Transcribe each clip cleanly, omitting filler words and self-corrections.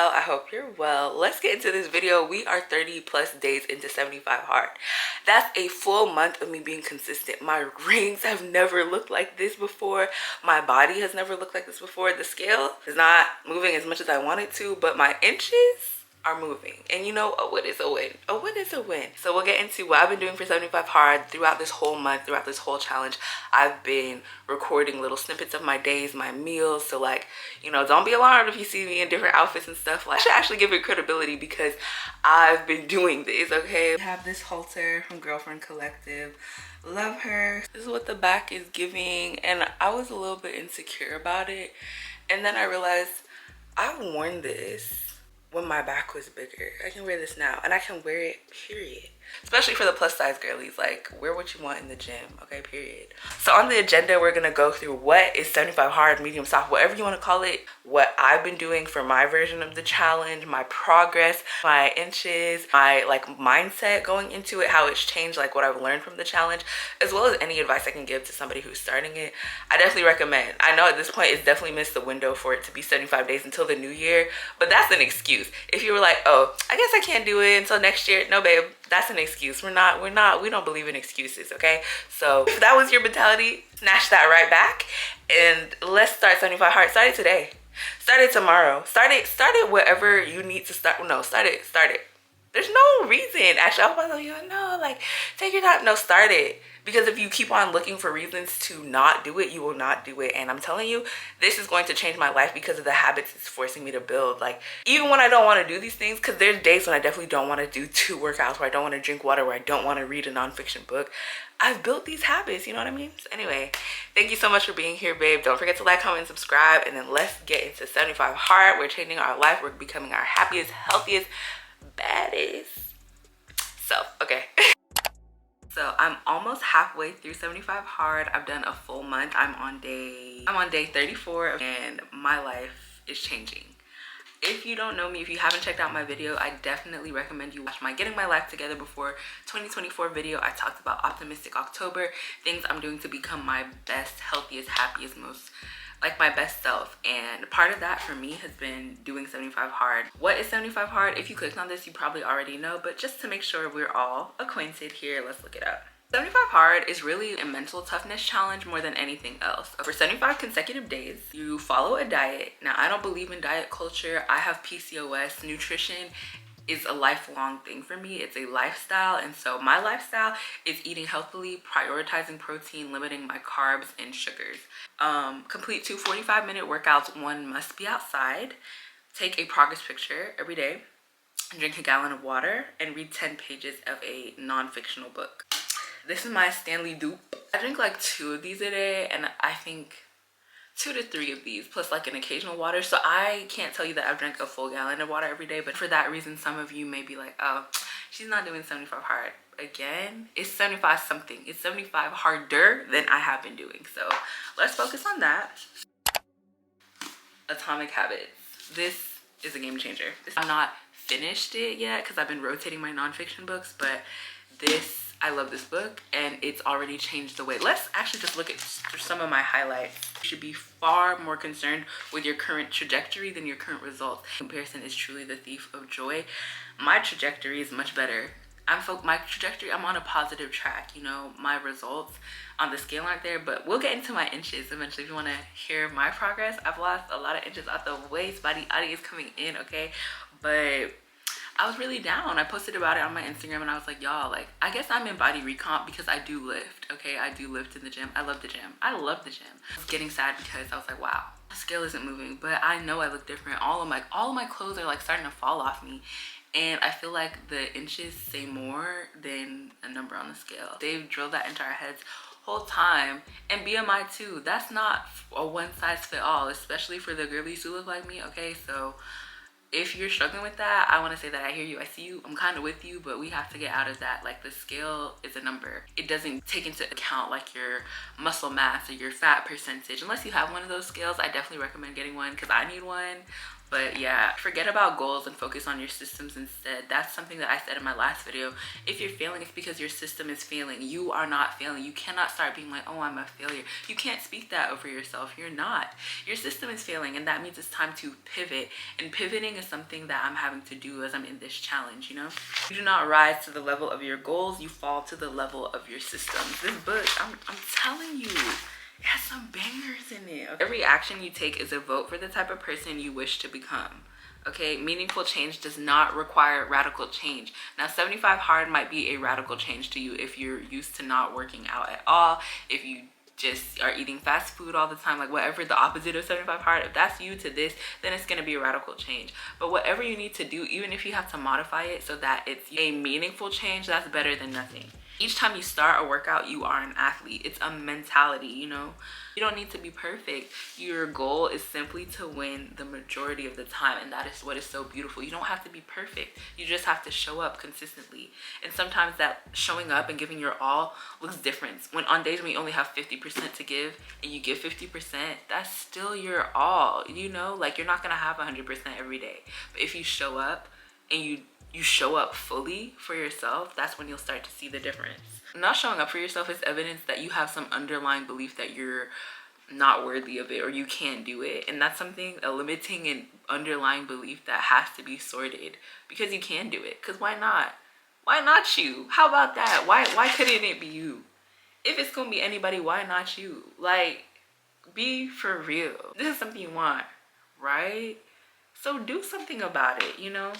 well. I hope you're well. Let's get into this video. We are 30 plus days into 75 hard. That's a full month of me being consistent. My rings have never looked like this before. My body has never looked like this before. The scale is not moving as much as I want it to, but my inches are moving. And you know, a win is a win. A win is a win. So we'll get into what I've been doing for 75 hard throughout this whole month, throughout this whole challenge. I've been recording little snippets of my days, my meals. So like, you know, don't be alarmed if you see me in different outfits and stuff. Like, I should actually give it credibility because I've been doing this, okay? I have this halter from Girlfriend Collective. Love her. This is what the back is giving. And I was a little bit insecure about it. And then I realized I've worn this when my back was bigger. I can wear this now and I can wear it, period. Especially for the plus size girlies, like wear what you want in the gym, okay, period. So on the agenda, we're gonna go through what is 75 hard, medium, soft, whatever you wanna call it, what I've been doing for my version of the challenge, my progress, my inches, my like mindset going into it, how it's changed, like what I've learned from the challenge, as well as any advice I can give to somebody who's starting it. I definitely recommend. I know at this point it's definitely missed the window for it to be 75 days until the new year, but that's an excuse. If you were like, oh, I guess I can't do it until next year, no babe, that's an excuse. We don't believe in excuses, okay? So if that was your mentality, snatch that right back and let's start 75 hard. Start it today. Start it tomorrow. Start it wherever you need to start. No, start it. There's no reason. Actually, I was like, no, like take your time. No, start it. Because if you keep on looking for reasons to not do it, you will not do it. And I'm telling you, this is going to change my life because of the habits it's forcing me to build. Like, even when I don't want to do these things, because there's days when I definitely don't want to do 2 workouts, where I don't want to drink water, where I don't want to read a nonfiction book. I've built these habits, you know what I mean? So anyway, thank you so much for being here, babe. Don't forget to like, comment, and subscribe. And then let's get into 75 hard. We're changing our life. We're becoming our happiest, healthiest, baddest. So, okay. So I'm almost halfway through 75 hard. I've done a full month. I'm on day 34 and my life is changing. If you don't know me, if you haven't checked out my video, I definitely recommend you watch my Getting My Life Together Before 2024 video. I talked about Optimistic October, things I'm doing to become my best, healthiest, happiest, most like my best self. And part of that for me has been doing 75 hard. What is 75 hard? If you clicked on this, you probably already know, but just to make sure we're all acquainted here, let's look it up. 75 hard is really a mental toughness challenge more than anything else. For 75 consecutive days, you follow a diet. Now, I don't believe in diet culture. I have PCOS. Nutrition is a lifelong thing for me. It's a lifestyle, and so my lifestyle is eating healthily, prioritizing protein, limiting my carbs and sugars. Complete 2 45-minute workouts. One must be outside. Take a progress picture every day. Drink a gallon of water and read 10 pages of a non-fictional book. This is my Stanley dupe. I drink like 2 of these a day, and I think 2 to 3 of these plus like an occasional water. So I can't tell you that I've drank a full gallon of water every day, but for that reason, some of you may be like, oh, she's not doing 75 hard. Again, it's 75 something. It's 75 harder than I have been doing. So let's focus on that. Atomic Habits. This is a game changer. I'm not finished it yet because I've been rotating my nonfiction books, but I love this book and it's already changed the way. Let's actually just look at some of my highlights. You should be far more concerned with your current trajectory than your current results. Comparison is truly the thief of joy. My trajectory is much better. I'm on a positive track. You know, my results on the scale aren't there, but we'll get into my inches eventually. If you want to hear my progress, I've lost a lot of inches out the waist. Body is coming in, okay? But I was really down. I posted about it on my Instagram and I was like, y'all, like, I guess I'm in body recomp because I do lift, okay? I do lift in the gym. I love the gym. I love the gym. I was getting sad because I was like, wow, the scale isn't moving, but I know I look different. All of my clothes are like starting to fall off me. And I feel like the inches say more than a number on the scale. They've drilled that into our heads whole time. And BMI too, that's not a one size fit all, especially for the girlies who look like me, okay? So if you're struggling with that, I want to say that I hear you, I see you, I'm kind of with you, but we have to get out of that. Like, the scale is a number. It doesn't take into account like your muscle mass or your fat percentage. Unless you have one of those scales, I definitely recommend getting one because I need one. But yeah, forget about goals and focus on your systems instead. That's something that I said in my last video. If you're failing, it's because your system is failing. You are not failing. You cannot start being like, oh, I'm a failure. You can't speak that over yourself. You're not. Your system is failing, and that means it's time to pivot. And pivoting is something that I'm having to do as I'm in this challenge, you know? You do not rise to the level of your goals. You fall to the level of your systems. This book, I'm telling you, it has some bangers in it. Every action you take is a vote for the type of person you wish to become. Okay, meaningful change does not require radical change. Now, 75 hard might be a radical change to you if you're used to not working out at all, if you just are eating fast food all the time, like whatever the opposite of 75 hard, if that's you to this, then it's gonna be a radical change. But whatever you need to do, even if you have to modify it so that it's a meaningful change, that's better than nothing. Each time you start a workout, you are an athlete. It's a mentality, you know? You don't need to be perfect. Your goal is simply to win the majority of the time, and that is what is so beautiful. You don't have to be perfect. You just have to show up consistently. And sometimes that showing up and giving your all looks different. When on days when you only have 50% to give and you give 50%, that's still your all, you know? Like, you're not gonna have 100% every day. But if you show up and you show up fully for yourself, that's when you'll start to see the difference. Not showing up for yourself is evidence that you have some underlying belief that you're not worthy of it or you can't do it. And that's something, a limiting and underlying belief that has to be sorted, because you can do it. Because why not? Why not you? How about that? Why couldn't it be you? If it's gonna be anybody, why not you? Like, be for real. This is something you want, right? So do something about it, you know?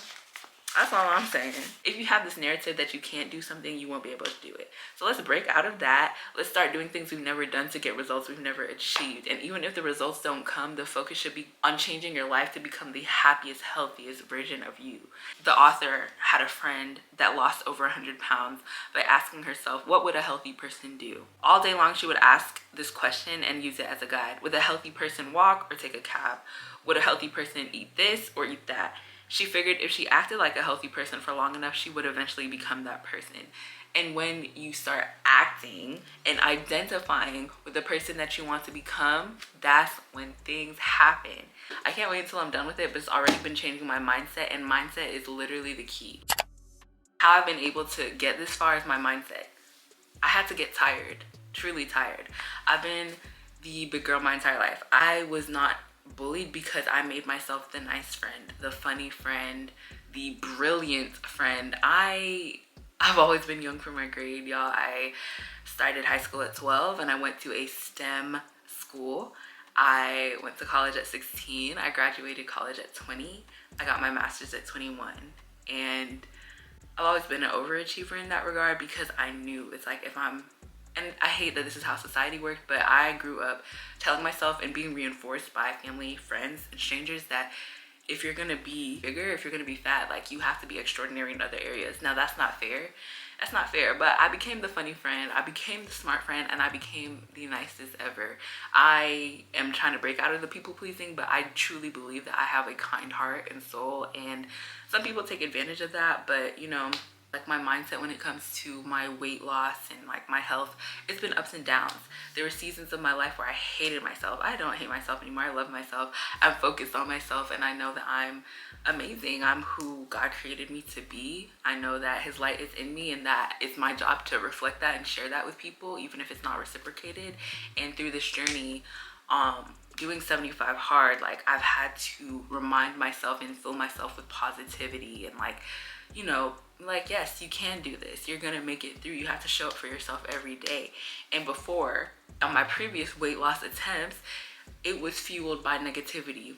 That's all I'm saying. If you have this narrative that you can't do something, you won't be able to do it. So let's break out of that. Let's start doing things we've never done to get results we've never achieved. And even if the results don't come, the focus should be on changing your life to become the happiest, healthiest version of you. The author had a friend that lost over 100 pounds by asking herself, what would a healthy person do? All day long, she would ask this question and use it as a guide. Would a healthy person walk or take a cab? Would a healthy person eat this or eat that? She figured if she acted like a healthy person for long enough, she would eventually become that person. And when you start acting and identifying with the person that you want to become, that's when things happen. I can't wait until I'm done with it, but it's already been changing my mindset, and mindset is literally the key. How I've been able to get this far is my mindset. I had to get tired, truly tired. I've been the big girl my entire life. I was not bullied because I made myself the nice friend, the funny friend, the brilliant friend. I've always been young for my grade, y'all. I started high school at 12 and I went to a STEM school. I went to college at 16. I graduated college at 20. I got my master's at 21. And I've always been an overachiever in that regard, because I knew it's like, and I hate that this is how society worked, but I grew up telling myself and being reinforced by family, friends, and strangers that if you're gonna be bigger, if you're gonna be fat, like, you have to be extraordinary in other areas. Now, that's not fair. That's not fair, but I became the funny friend, I became the smart friend, and I became the nicest ever. I am trying to break out of the people pleasing, but I truly believe that I have a kind heart and soul, and some people take advantage of that, but you know, like, my mindset when it comes to my weight loss and like my health, it's been ups and downs. There were seasons of my life where I hated myself. I don't hate myself anymore. I love myself. I'm focused on myself, and I know that I'm amazing. I'm who God created me to be. I know that his light is in me, and that it's my job to reflect that and share that with people, even if it's not reciprocated. And through this journey, doing 75 hard, like, I've had to remind myself and fill myself with positivity and, like, you know, like, yes, you can do this. You're gonna make it through. You have to show up for yourself every day. And before, on my previous weight loss attempts, it was fueled by negativity.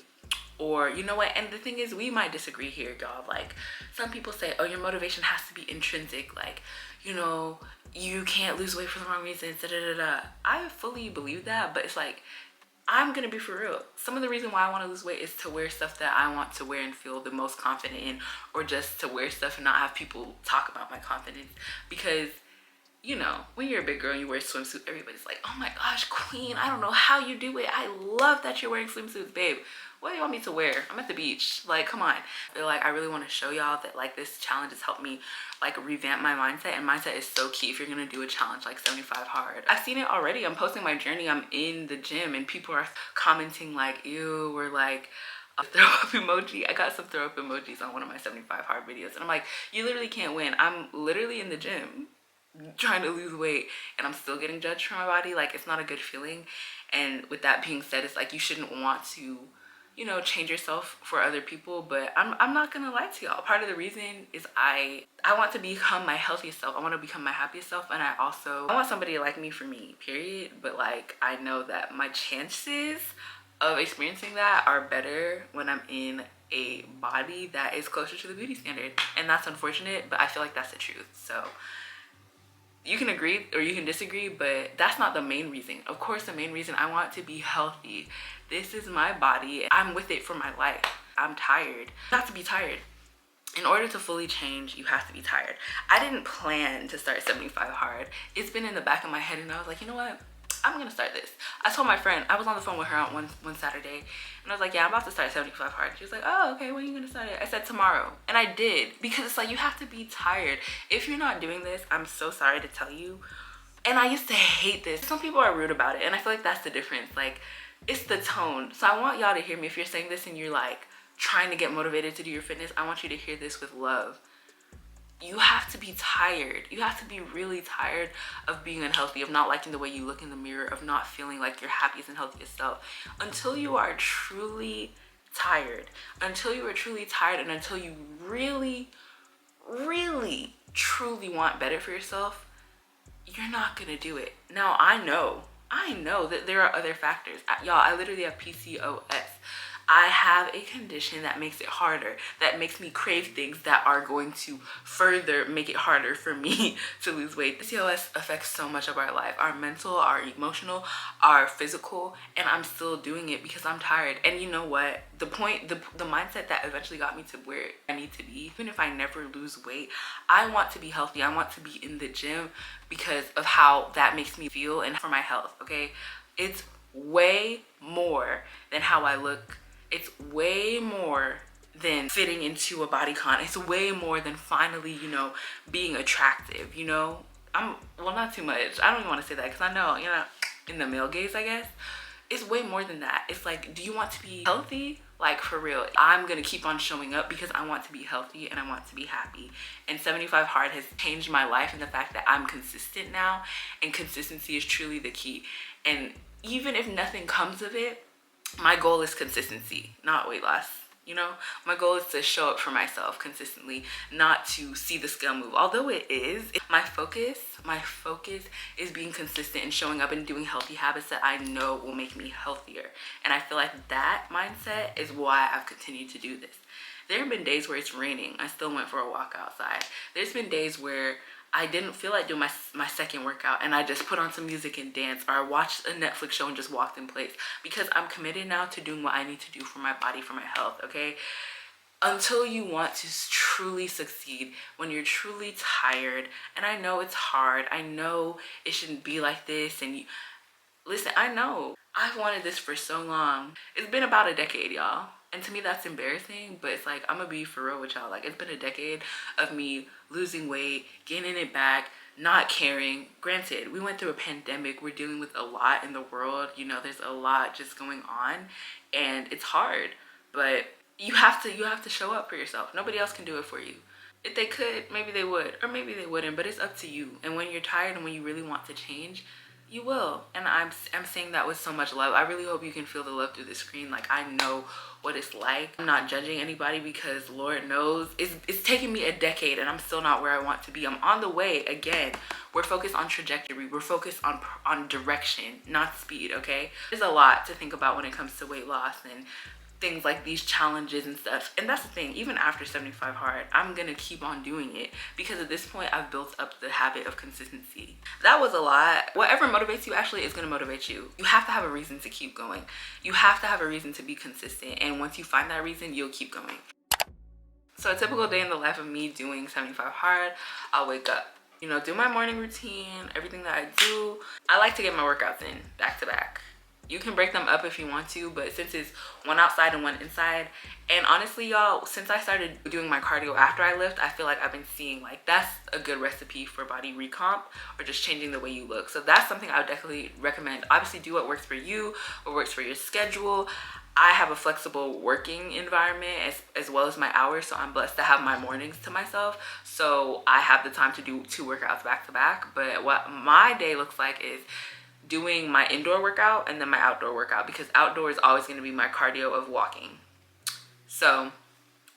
Or, you know what, and the thing is, we might disagree here, y'all. Like, some people say, oh, your motivation has to be intrinsic. Like, you know, you can't lose weight for the wrong reasons, da da da da. I fully believe that, but it's like, I'm gonna be for real. Some of the reason why I want to lose weight is to wear stuff that I want to wear and feel the most confident in, or just to wear stuff and not have people talk about my confidence. Because, you know, when you're a big girl and you wear a swimsuit, everybody's like, oh my gosh, queen, I don't know how you do it. I love that you're wearing swimsuits, babe. What do you want me to wear? I'm at the beach. Like, come on. I feel like I really want to show y'all that, like, this challenge has helped me, like, revamp my mindset. And mindset is so key if you're gonna do a challenge like 75 hard. I've seen it already. I'm posting my journey. I'm in the gym and people are commenting like, ew, or like, a throw up emoji. I got some throw up emojis on one of my 75 hard videos, and I'm like, you literally can't win. I'm literally in the gym trying to lose weight and I'm still getting judged for my body. Like, it's not a good feeling. And with that being said, it's like you shouldn't want to, you know, change yourself for other people. But I'm not gonna lie to y'all, part of the reason is I want to become my healthiest self. I want to become my happiest self, and I want somebody to like me for me, period. But like, I know that my chances of experiencing that are better when I'm in a body that is closer to the beauty standard. And that's unfortunate, but I feel like that's the truth. So you can agree or you can disagree, but that's not the main reason. Of course, the main reason I want to be healthy. This is my body. I'm with it for my life. I'm tired. You have to be tired. In order to fully change, you have to be tired. I didn't plan to start 75 hard. It's been in the back of my head, and I was like, you know what? I'm gonna start this. I told my friend, I was on the phone with her on one Saturday, and I was like, yeah, I'm about to start 75 hard. She was like, oh, okay, when are you gonna start it? I said tomorrow. And I did, because it's like, you have to be tired. If you're not doing this, I'm so sorry to tell you. And I used to hate this. Some people are rude about it, and I feel like that's the difference. Like, it's the tone. So I want y'all to hear me. If you're saying this and you're like trying to get motivated to do your fitness, I want you to hear this with love. You have to be tired. You have to be really tired of being unhealthy, of not liking the way you look in the mirror, of not feeling like your happiest and healthiest self. Until you are truly tired, and until you really, really, truly want better for yourself, you're not gonna do it. Now, I know that there are other factors. Y'all, I literally have PCOS. I have a condition that makes it harder, that makes me crave things that are going to further make it harder for me to lose weight. PCOS affects so much of our life, our mental, our emotional, our physical, and I'm still doing it because I'm tired. And you know what? The mindset that eventually got me to where I need to be, even if I never lose weight, I want to be healthy. I want to be in the gym because of how that makes me feel and for my health, okay? It's way more than how I look. It's way more than fitting into a body con. It's way more than finally, you know, being attractive, you know? Well, not too much. I don't even want to say that because I know, you know, in the male gaze, I guess. It's way more than that. It's like, do you want to be healthy? Like, for real. I'm going to keep on showing up because I want to be healthy and I want to be happy. And 75 Hard has changed my life in the fact that I'm consistent now, and consistency is truly the key. And even if nothing comes of it, my goal is consistency, not weight loss. You know, my goal is to show up for myself consistently, not to see the scale move. Although it is, my focus is being consistent and showing up and doing healthy habits that I know will make me healthier. And I feel like that mindset is why I've continued to do this. There have been days where it's raining. I still went for a walk outside. There's been days where I didn't feel like doing my second workout and I just put on some music and danced, or I watched a Netflix show and just walked in place, because I'm committed now to doing what I need to do for my body, for my health, okay? Until you want to truly succeed, when you're truly tired, and I know it's hard, I know it shouldn't be like this, and listen, I know I've wanted this for so long. It's been about a decade, y'all. And to me, that's embarrassing, but it's like, I'm gonna be for real with y'all. Like, it's been a decade of me losing weight, gaining it back, not caring. Granted, we went through a pandemic. We're dealing with a lot in the world. You know, there's a lot just going on, and it's hard. But you have to show up for yourself. Nobody else can do it for you. If they could, maybe they would, or maybe they wouldn't, but it's up to you. And when you're tired and when you really want to change, you will. And I'm saying that with so much love. I really hope you can feel the love through the screen. Like, I know what it's like. I'm not judging anybody because Lord knows it's taken me a decade and I'm still not where I want to be. I'm on the way. Again, we're focused on trajectory. We're focused on direction, not speed, okay? There's a lot to think about when it comes to weight loss and things like these challenges and stuff. And that's the thing, even after 75 Hard, I'm gonna keep on doing it because at this point I've built up the habit of consistency. That was a lot. Whatever motivates you actually is gonna motivate you. You have to have a reason to keep going. You have to have a reason to be consistent, and once you find that reason, you'll keep going. So a typical day in the life of me doing 75 Hard, I'll wake up, you know, do my morning routine, everything that I do. I like to get my workouts in back to back. You can break them up if you want to, but since it's one outside and one inside, and honestly, y'all, since I started doing my cardio after I lift, I feel like I've been seeing like that's a good recipe for body recomp, or just changing the way you look. So that's something I would definitely recommend. Obviously, do what works for you, what works for your schedule. I have a flexible working environment as well as my hours, so I'm blessed to have my mornings to myself, so I have the time to do 2 workouts back to back. But what my day looks like is doing my indoor workout and then my outdoor workout, because outdoor is always going to be my cardio of walking. So,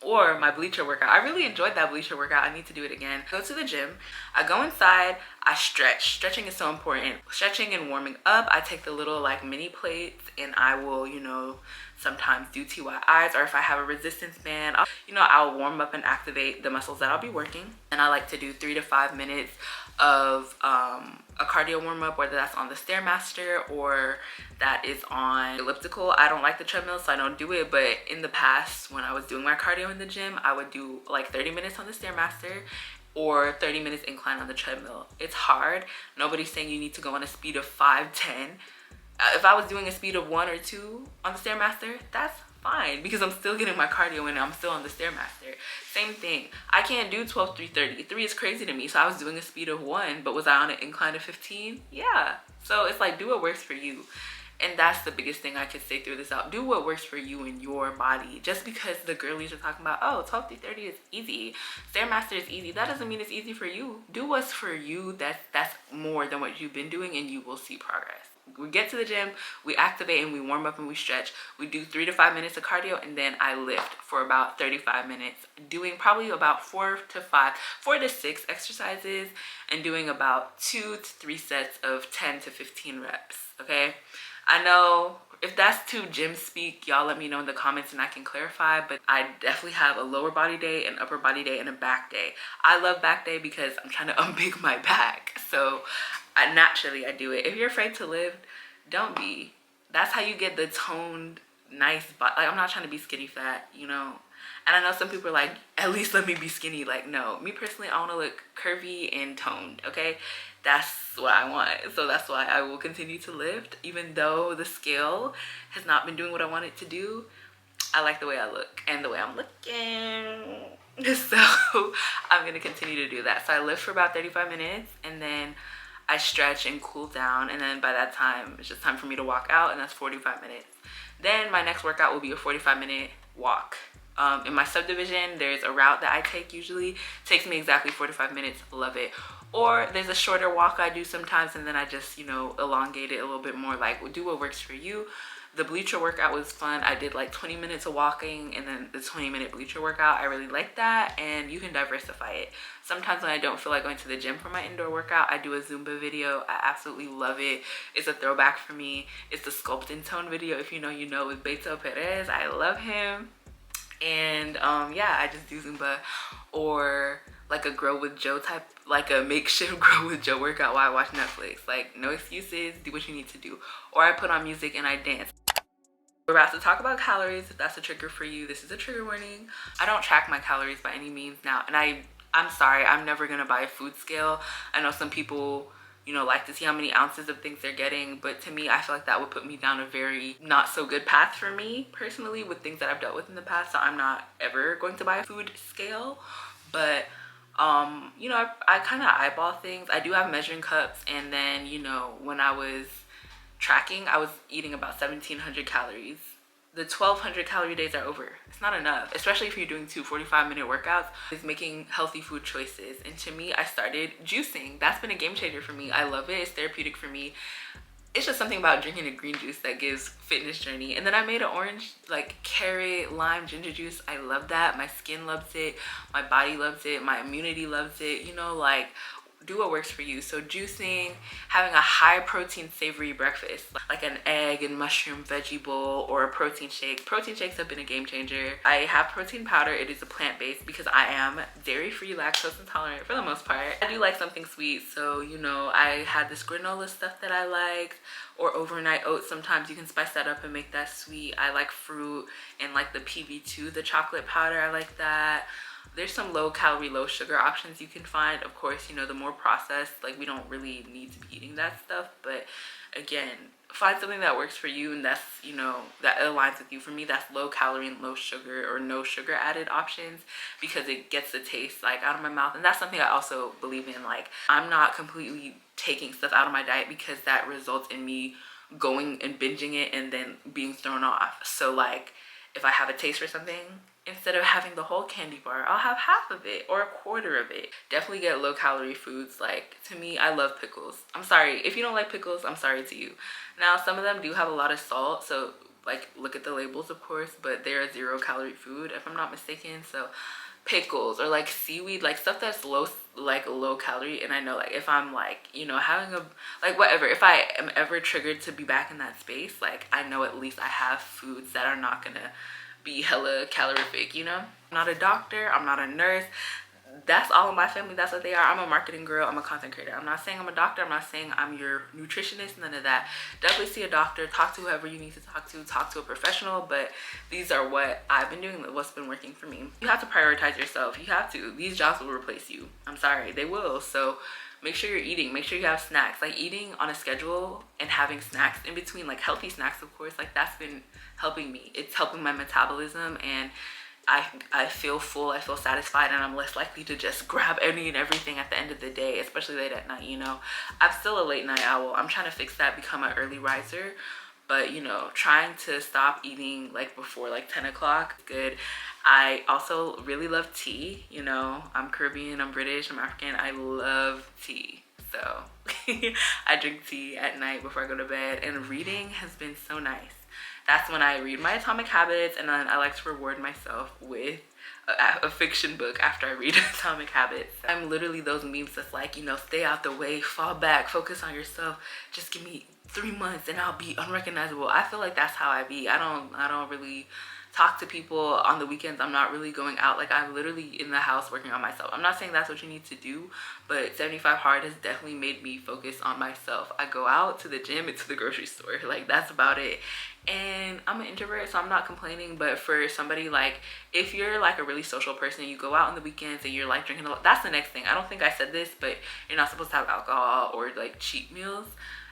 or my bleacher workout. I really enjoyed that bleacher workout. I need to do it again. Go to the gym, I go inside, I stretch. Stretching is so important. Stretching and warming up. I take the little like mini plates and I will, you know, sometimes do TYIs, or if I have a resistance band, I'll warm up and activate the muscles that I'll be working. And I like to do 3 to 5 minutes of a cardio warm up, whether that's on the Stairmaster or that is on elliptical. I don't like the treadmill, so I don't do it, but in the past when I was doing my cardio in the gym, I would do like 30 minutes on the Stairmaster or 30 minutes incline on the treadmill. It's hard. Nobody's saying you need to go on a speed of 5, 10. If I was doing a speed of 1 or 2 on the Stairmaster, that's fine, because I'm still getting my cardio in and I'm still on the Stairmaster. Same thing. I can't do 12, 330. 3 is crazy to me. So I was doing a speed of 1, but was I on an incline of 15? Yeah. So it's like, do what works for you. And that's the biggest thing I could say through this out. Do what works for you and your body. Just because the girlies are talking about, oh, 12 through 30 is easy, Stairmaster is easy, that doesn't mean it's easy for you. Do what's for you. That's more than what you've been doing, and you will see progress. We get to the gym, we activate and we warm up and we stretch. We do 3 to 5 minutes of cardio, and then I lift for about 35 minutes, doing probably about 4 to 6 exercises, and doing about 2 to 3 sets of 10 to 15 reps. Okay, I know if that's too gym speak, y'all let me know in the comments and I can clarify, but I definitely have a lower body day, an upper body day, and a back day. I love back day because I'm trying to unbig my back, so naturally I do it. If you're afraid to lift, don't be. That's how you get the toned, nice body. Like, I'm not trying to be skinny fat, you know. And I know some people are like, at least let me be skinny. Like, no, me personally, I want to look curvy and toned. Okay, that's what I want. So that's why I will continue to lift, even though the scale has not been doing what I want it to do. I like the way I look and the way I'm looking, so I'm gonna continue to do that. So I lift for about 35 minutes, and then I stretch and cool down, and then by that time it's just time for me to walk out, and that's 45 minutes. Then my next workout will be a 45-minute walk. In my subdivision, there's a route that I take, usually it takes me exactly 45 minutes. Love it. Or there's a shorter walk I do sometimes, and then I just, you know, elongate it a little bit more. Like, do what works for you. The bleacher workout was fun. I did like 20 minutes of walking and then the 20-minute bleacher workout. I really like that, and you can diversify it. Sometimes when I don't feel like going to the gym for my indoor workout, I do a Zumba video. I absolutely love it. It's a throwback for me. It's the Sculpt and Tone video, if you know, you know, with Beto Perez. I love him. And yeah, I just do Zumba, or like a Grow with Joe type, like a makeshift Grow with Joe workout while I watch Netflix. Like, no excuses, do what you need to do. Or I put on music and I dance. We're about to talk about calories. If that's a trigger for you, this is a trigger warning. I don't track my calories by any means now, and I'm sorry, I'm never gonna buy a food scale. I know some people, you know, like to see how many ounces of things they're getting, but to me, I feel like that would put me down a very not so good path for me personally with things that I've dealt with in the past. So I'm not ever going to buy a food scale. But you know, I kind of eyeball things. I do have measuring cups, and then, you know, when I was tracking, I was eating about 1,700 calories. The 1,200 calorie days are over. It's not enough, especially if you're doing 2 45-minute workouts. Is making healthy food choices. And to me, I started juicing. That's been a game changer for me. I love it. It's therapeutic for me. It's just something about drinking a green juice that gives fitness journey. And then I made an orange, like carrot, lime, ginger juice. I love that. My skin loves it. My body loves it. My immunity loves it. You know, like, do what works for you. So juicing, having a high protein savory breakfast, like an egg and mushroom veggie bowl, or a protein shake. Protein shakes have been a game changer. I have protein powder. It is a plant-based because I am dairy-free, lactose intolerant for the most part. I do like something sweet, so, you know, I had this granola stuff that I liked, or overnight oats. Sometimes you can spice that up and make that sweet. I like fruit and like the PB2, the chocolate powder. I like that. There's some low calorie, low sugar options you can find. Of course, you know, the more processed, like, we don't really need to be eating that stuff. But again, find something that works for you, and that's, you know, that aligns with you. For me, that's low calorie and low sugar, or no sugar added options, because it gets the taste like out of my mouth. And that's something I also believe in. Like, I'm not completely taking stuff out of my diet because that results in me going and binging it and then being thrown off. So like if I have a taste for something, instead of having the whole candy bar, I'll have half of it or a quarter of it. Definitely get low calorie foods. Like to me, I love pickles. I'm sorry if you don't like pickles, I'm sorry to you. Now some of them do have a lot of salt, so like look at the labels of course, but they're a 0-calorie food if I'm not mistaken. So pickles or like seaweed, like stuff that's low calorie. And I know like if I'm like, you know, having a like whatever, if I am ever triggered to be back in that space, like I know at least I have foods that are not gonna be hella calorific, you know. I'm not a doctor, I'm not a nurse. That's all of my family, that's what they are. I'm a marketing girl, I'm a content creator. I'm not saying I'm a doctor, I'm not saying I'm your nutritionist, none of that. Definitely see a doctor, talk to whoever you need to talk to a professional, but these are what I've been doing, what's been working for me. You have to prioritize yourself, you have to. These jobs will replace you, I'm sorry, they will. So make sure you're eating, make sure you have snacks. Like eating on a schedule and having snacks in between, like healthy snacks of course, like that's been helping me. It's helping my metabolism, and I feel full, I feel satisfied, and I'm less likely to just grab any and everything at the end of the day, especially late at night, you know. I'm still a late night owl. I'm trying to fix that, become an early riser, but you know, trying to stop eating like before like 10 o'clock is good. I also really love tea, you know. I'm Caribbean, I'm British, I'm African. I love tea. So I drink tea at night before I go to bed, and reading has been so nice. That's when I read my Atomic Habits, and then I like to reward myself with a fiction book after I read Atomic Habits. I'm literally those memes that's like, you know, stay out the way, fall back, focus on yourself. Just give me 3 months and I'll be unrecognizable. I feel like that's how I be. I don't really talk to people on the weekends. I'm not really going out. Like I'm literally in the house working on myself. I'm not saying that's what you need to do, but 75 Hard has definitely made me focus on myself. I go out to the gym and to the grocery store. Like that's about it. And I'm an introvert, so I'm not complaining. But for somebody like, if you're like a really social person, you go out on the weekends and you're like drinking a lot, that's the next thing. I don't think I said this, but you're not supposed to have alcohol or like cheat meals.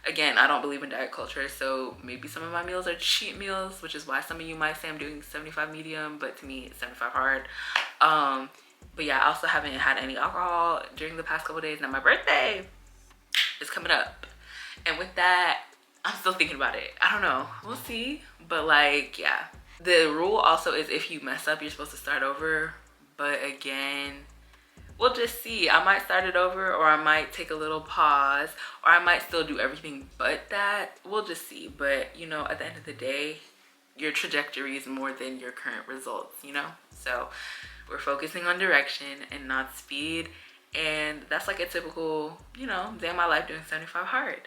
Again, I don't believe in diet culture, so maybe some of my meals are cheat meals, which is why some of you might say I'm doing 75 medium, but to me it's 75 hard. But yeah, I also haven't had any alcohol during the past couple days. Now my birthday is coming up, and with that, I'm still thinking about it. I don't know, we'll see. But like, yeah, the rule also is if you mess up, you're supposed to start over. But again, we'll just see. I might start it over, or I might take a little pause, or I might still do everything but that. We'll just see. But you know, at the end of the day, your trajectory is more than your current results, you know. So we're focusing on direction and not speed, and that's like a typical, you know, day of my life doing 75 hard.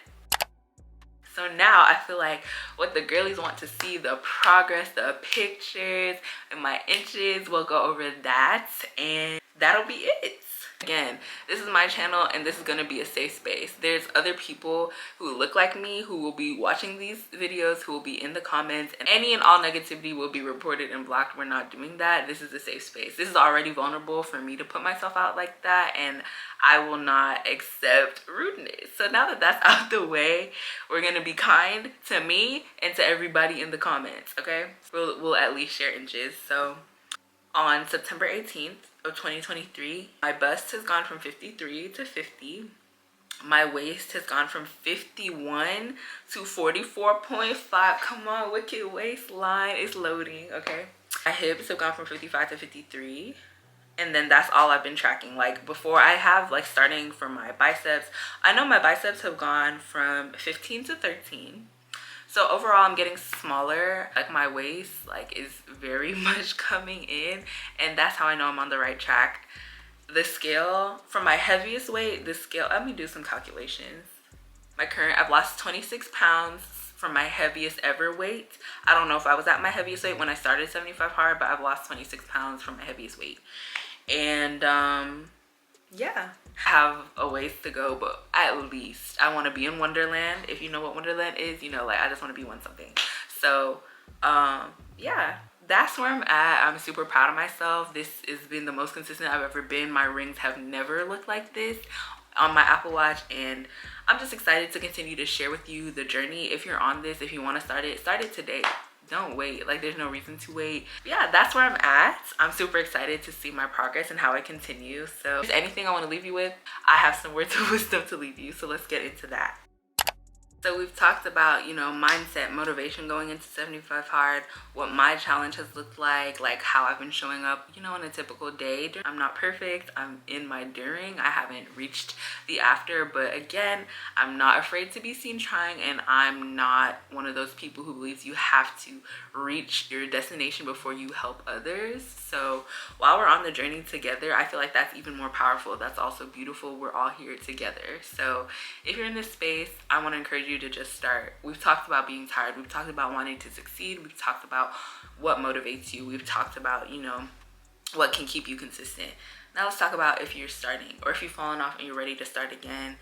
So now I feel like what the girlies want to see, the progress, the pictures, and my inches, we'll go over that, and that'll be it. Again, this is my channel, and this is going to be a safe space. There's other people who look like me who will be watching these videos, who will be in the comments, and any and all negativity will be reported and blocked. We're not doing that. This is a safe space. This is already vulnerable for me to put myself out like that, and I will not accept rudeness. So now that that's out the way, we're going to be kind to me and to everybody in the comments, okay? We'll at least share inches. So on September 18th of 2023, my bust has gone from 53 to 50. My waist has gone from 51 to 44.5. Come on, wicked waistline is loading, okay? My hips have gone from 55 to 53. And then that's all I've been tracking. Like before, I have like starting from my biceps. I know my biceps have gone from 15 to 13. So overall, I'm getting smaller. Like my waist like is very much coming in, and that's how I know I'm on the right track. The scale from my heaviest weight, the scale, let me do some calculations. I've lost 26 pounds from my heaviest ever weight. I don't know if I was at my heaviest weight when I started 75 hard, but I've lost 26 pounds from my heaviest weight. And yeah, I have a ways to go, but at least I want to be in Wonderland. If you know what Wonderland is, you know, like I just want to be one something. So yeah, that's where I'm at. I'm super proud of myself. This has been the most consistent I've ever been. My rings have never looked like this on my Apple Watch, and I'm just excited to continue to share with you the journey. If you're on this, if you want to start it today. Don't wait. Like there's no reason to wait. Yeah, that's where I'm at. I'm super excited to see my progress and how I continue. So if there's anything I want to leave you with, I have some words of wisdom to leave you. So let's get into that. So we've talked about, you know, mindset, motivation going into 75 hard, what my challenge has looked like how I've been showing up, you know, on a typical day. I'm not perfect. I'm in my during. I haven't reached the after, but again, I'm not afraid to be seen trying, and I'm not one of those people who believes you have to reach your destination before you help others. So while we're on the journey together, I feel like that's even more powerful. That's also beautiful. We're all here together. So if you're in this space, I want to encourage you to just start. We've talked about being tired. We've talked about wanting to succeed. We've talked about what motivates you. We've talked about, you know, what can keep you consistent. Now let's talk about if you're starting, or if you've fallen off and you're ready to start again.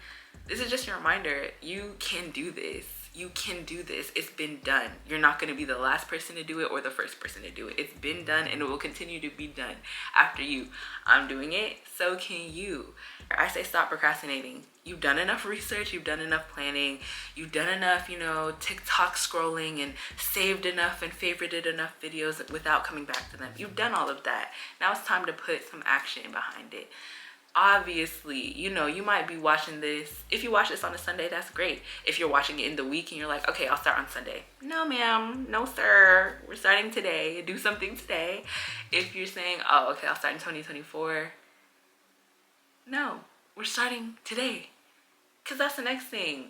This is just your reminder. You can do this. You can do this. It's been done. You're not going to be the last person to do it or the first person to do it. It's been done, and it will continue to be done after you. I'm doing it, so can you. I say stop procrastinating. You've done enough research, you've done enough planning, you've done enough, you know, TikTok scrolling, and saved enough and favorited enough videos without coming back to them. You've done all of that. Now it's time to put some action behind it. Obviously, you know, you might be watching this. If you watch this on a Sunday, that's great. If you're watching it in the week and you're like, okay, I'll start on Sunday. No, ma'am. No, sir. We're starting today. Do something today. If you're saying, oh, okay, I'll start in 2024. No, we're starting today. Because that's the next thing.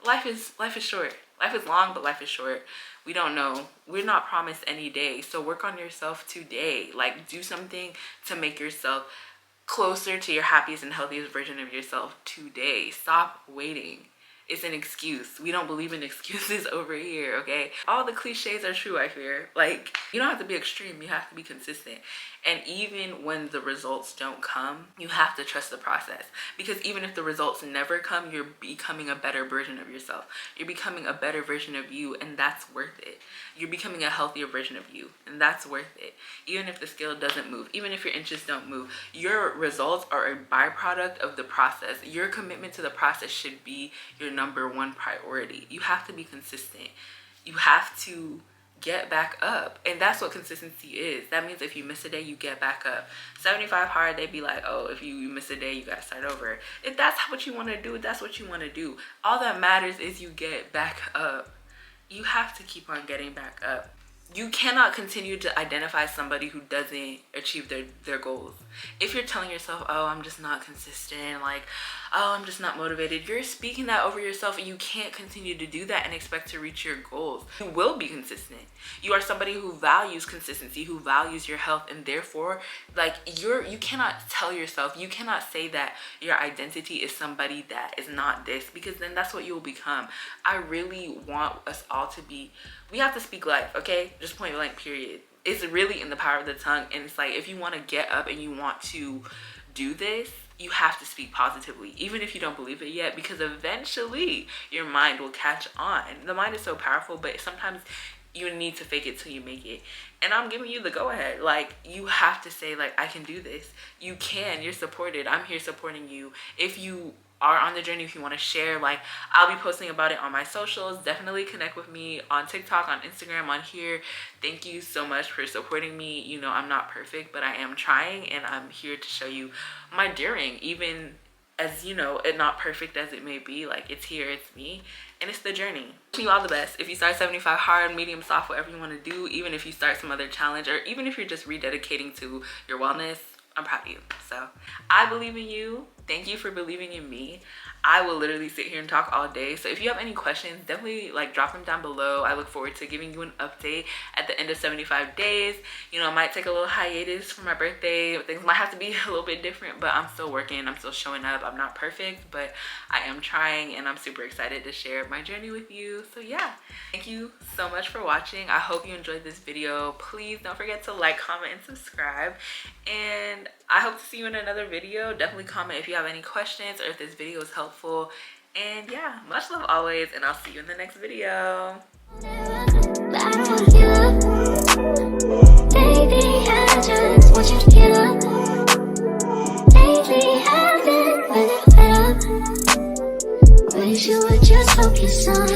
Life is short. Life is long, but life is short. We don't know. We're not promised any day. So work on yourself today. Like, do something to make yourself closer to your happiest and healthiest version of yourself today. Stop waiting. It's an excuse. We don't believe in excuses over here, okay? All the cliches are true, I fear. Like, you don't have to be extreme. You have to be consistent. And even when the results don't come, you have to trust the process. Because even if the results never come, you're becoming a better version of yourself. You're becoming a better version of you, and that's worth it. You're becoming a healthier version of you, and that's worth it. Even if the scale doesn't move, even if your inches don't move, your results are a byproduct of the process. Your commitment to the process should be your number one priority. You have to be consistent. You have to get back up, and that's what consistency is. That means if you miss a day, you get back up. 75 hard, they'd be like, oh, if you miss a day, you gotta start over. If that's what you want to do, that's what you want to do. All that matters is you get back up. You have to keep on getting back up. You cannot continue to identify somebody who doesn't achieve their goals. If you're telling yourself, oh, I'm just not consistent, like, oh, I'm just not motivated, you're speaking that over yourself, and you can't continue to do that and expect to reach your goals. You will be consistent. You are somebody who values consistency, who values your health, and therefore, like, you cannot tell yourself, you cannot say that your identity is somebody that is not this, because then that's what you will become. I really want us all to be, we have to speak life, okay? Just point blank, period. It's really in the power of the tongue, and it's like, if you want to get up and you want to do this, you have to speak positively, even if you don't believe it yet, because eventually your mind will catch on. The mind is so powerful, but sometimes you need to fake it till you make it. And I'm giving you the go ahead. Like, you have to say, like, I can do this. You can. You're supported. I'm here supporting you. If you are on the journey, if you want to share, like, I'll be posting about it on my socials. Definitely connect with me on TikTok, on Instagram, on here. Thank you so much for supporting me. You know, I'm not perfect, but I am trying, and I'm here to show you my during, even as, you know, it not perfect as it may be. Like, it's here, it's me, and it's the journey. Wishing you all the best. If you start 75 hard, medium, soft, whatever you want to do, even if you start some other challenge, or even if you're just rededicating to your wellness, I'm proud of you. So I believe in you. Thank you for believing in me. I will literally sit here and talk all day. So if you have any questions, definitely, like, drop them down below. I look forward to giving you an update at the end of 75 days. You know, I might take a little hiatus for my birthday. Things might have to be a little bit different, but I'm still working. I'm still showing up. I'm not perfect, but I am trying, and I'm super excited to share my journey with you. So yeah, thank you so much for watching. I hope you enjoyed this video. Please don't forget to like, comment, and subscribe. And I hope to see you in another video. Definitely comment if you have any questions or if this video is helpful. And yeah, much love always, and I'll see you in the next video. Baby, I just want you to get up. Lately I've been really fed up. Wish you would just focus on